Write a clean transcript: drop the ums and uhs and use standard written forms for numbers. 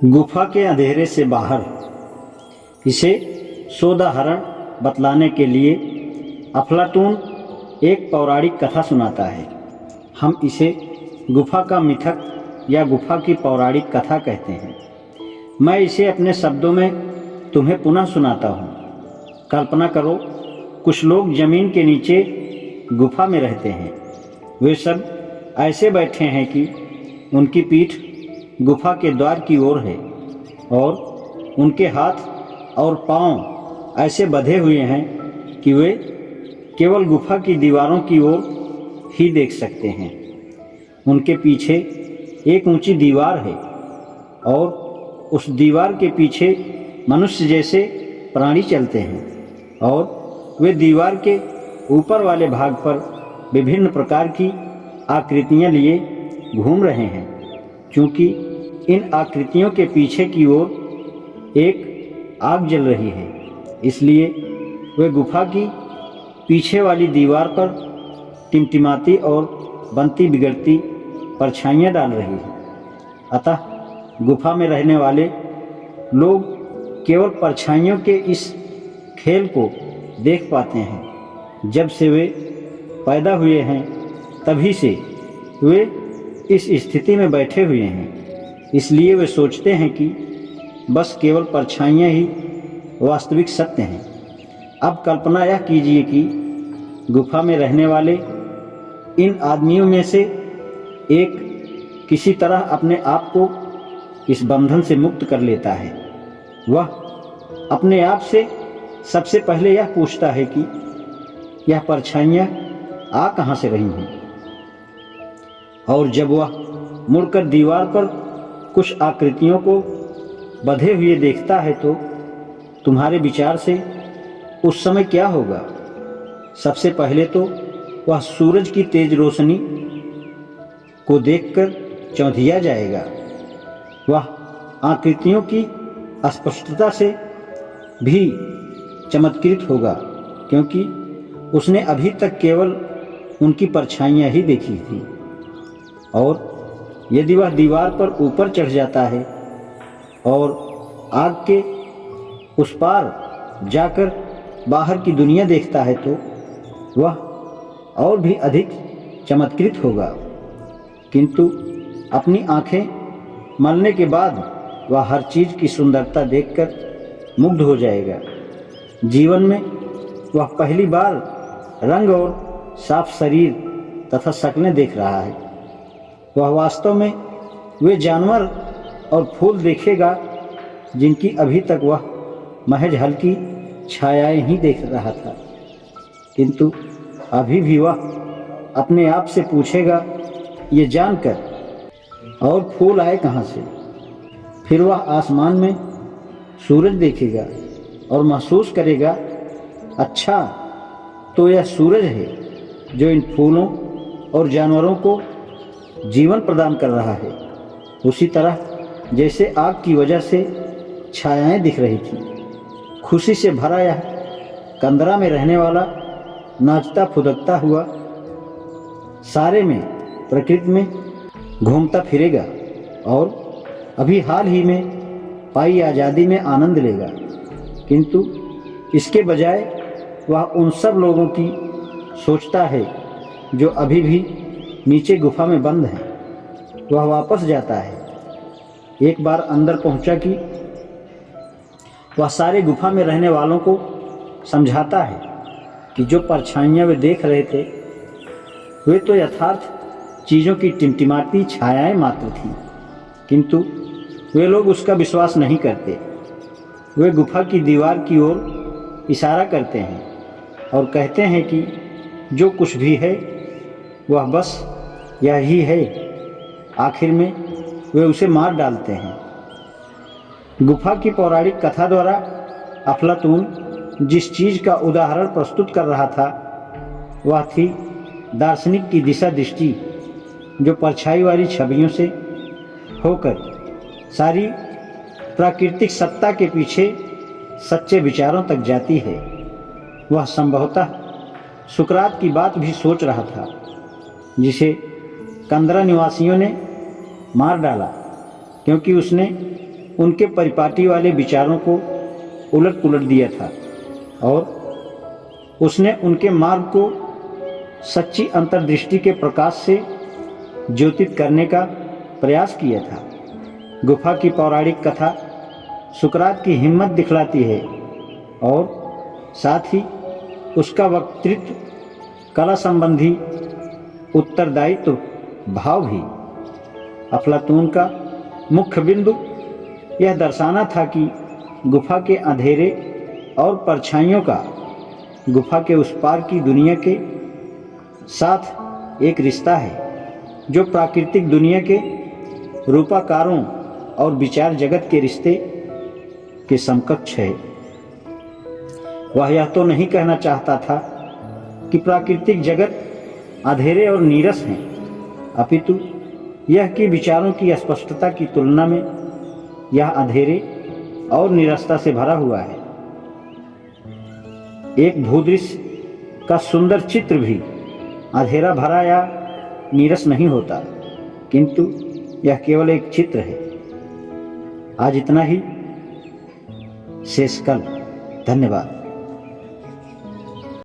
गुफा के अंधेरे से बाहर। इसे सोदाहरण बतलाने के लिए अफलातून एक पौराणिक कथा सुनाता है। हम इसे गुफा का मिथक या गुफा की पौराणिक कथा कहते हैं। मैं इसे अपने शब्दों में तुम्हें पुनः सुनाता हूँ। कल्पना करो, कुछ लोग ज़मीन के नीचे गुफा में रहते हैं। वे सब ऐसे बैठे हैं कि उनकी पीठ गुफा के द्वार की ओर है और उनके हाथ और पांव ऐसे बंधे हुए हैं कि वे केवल गुफा की दीवारों की ओर ही देख सकते हैं। उनके पीछे एक ऊंची दीवार है और उस दीवार के पीछे मनुष्य जैसे प्राणी चलते हैं और वे दीवार के ऊपर वाले भाग पर विभिन्न प्रकार की आकृतियां लिए घूम रहे हैं। क्योंकि इन आकृतियों के पीछे की ओर एक आग जल रही है, इसलिए वे गुफा की पीछे वाली दीवार पर टिमटिमाती और बनती बिगड़ती परछाइयाँ डाल रही है। अतः गुफा में रहने वाले लोग केवल परछाइयों के इस खेल को देख पाते हैं। जब से वे पैदा हुए हैं तभी से वे इस स्थिति में बैठे हुए हैं। इसलिए वे सोचते हैं कि बस केवल परछाइयाँ ही वास्तविक सत्य हैं। अब कल्पना यह कीजिए कि गुफा में रहने वाले इन आदमियों में से एक किसी तरह अपने आप को इस बंधन से मुक्त कर लेता है। वह अपने आप से सबसे पहले यह पूछता है कि यह परछाइयाँ आ कहाँ से रही हैं, और जब वह मुड़कर दीवार पर कुछ आकृतियों को बंधे हुए देखता है तो तुम्हारे विचार से उस समय क्या होगा? सबसे पहले तो वह सूरज की तेज रोशनी को देखकर चौंधिया जाएगा। वह आकृतियों की स्पष्टता से भी चमत्कृत होगा, क्योंकि उसने अभी तक केवल उनकी परछाइयाँ ही देखी थी। और यदि वह दीवार पर ऊपर चढ़ जाता है और आग के उस पार जाकर बाहर की दुनिया देखता है तो वह और भी अधिक चमत्कृत होगा। किंतु अपनी आँखें मलने के बाद वह हर चीज़ की सुंदरता देखकर मुग्ध हो जाएगा। जीवन में वह पहली बार रंग और साफ शरीर तथा शक्लें देख रहा है। वह वास्तव में वे जानवर और फूल देखेगा जिनकी अभी तक वह महज हल्की छायाएं ही देख रहा था। किंतु अभी भी वह अपने आप से पूछेगा ये जानकर, और फूल आए कहाँ से? फिर वह आसमान में सूरज देखेगा और महसूस करेगा, अच्छा तो यह सूरज है जो इन फूलों और जानवरों को जीवन प्रदान कर रहा है। उसी तरह जैसे आग की वजह से छायाएं दिख रही थी। खुशी से भरा यह कंदरा में रहने वाला नाचता फुदकता हुआ सारे में प्रकृति में घूमता फिरेगा और अभी हाल ही में पाई आज़ादी में आनंद लेगा। किंतु इसके बजाय वह उन सब लोगों की सोचता है जो अभी भी नीचे गुफा में बंद हैं। वह वापस जाता है। एक बार अंदर पहुंचा कि वह सारे गुफा में रहने वालों को समझाता है कि जो परछाइयाँ वे देख रहे थे वे तो यथार्थ चीज़ों की टिमटिमाती छायाएं मात्र थीं। किंतु वे लोग उसका विश्वास नहीं करते। वे गुफा की दीवार की ओर इशारा करते हैं और कहते हैं कि जो कुछ भी है वह बस यही है। आखिर में वे उसे मार डालते हैं। गुफा की पौराणिक कथा द्वारा अफलातून जिस चीज़ का उदाहरण प्रस्तुत कर रहा था वह थी दार्शनिक की दिशा दृष्टि, जो परछाई वाली छवियों से होकर सारी प्राकृतिक सत्ता के पीछे सच्चे विचारों तक जाती है। वह संभवतः सुकरात की बात भी सोच रहा था, जिसे कंदरा निवासियों ने मार डाला, क्योंकि उसने उनके परिपाटी वाले विचारों को उलट पुलट दिया था और उसने उनके मार्ग को सच्ची अंतर्दृष्टि के प्रकाश से ज्योतित करने का प्रयास किया था। गुफा की पौराणिक कथा सुकरात की हिम्मत दिखलाती है और साथ ही उसका वक्तृत्व कला संबंधी उत्तरदायित्व भाव भी। अफलातून का मुख्य बिंदु यह दर्शाना था कि गुफा के अंधेरे और परछाइयों का गुफा के उस पार की दुनिया के साथ एक रिश्ता है जो प्राकृतिक दुनिया के रूपाकारों और विचार जगत के रिश्ते के समकक्ष है। वह यह तो नहीं कहना चाहता था कि प्राकृतिक जगत अंधेरे और नीरस हैं, अपितु यह कि विचारों की स्पष्टता की तुलना में यह अंधेरे और नीरसता से भरा हुआ है। एक भूदृश्य का सुंदर चित्र भी अंधेरा भरा या नीरस नहीं होता, किंतु यह केवल एक चित्र है। आज इतना ही, शेष कल। धन्यवाद।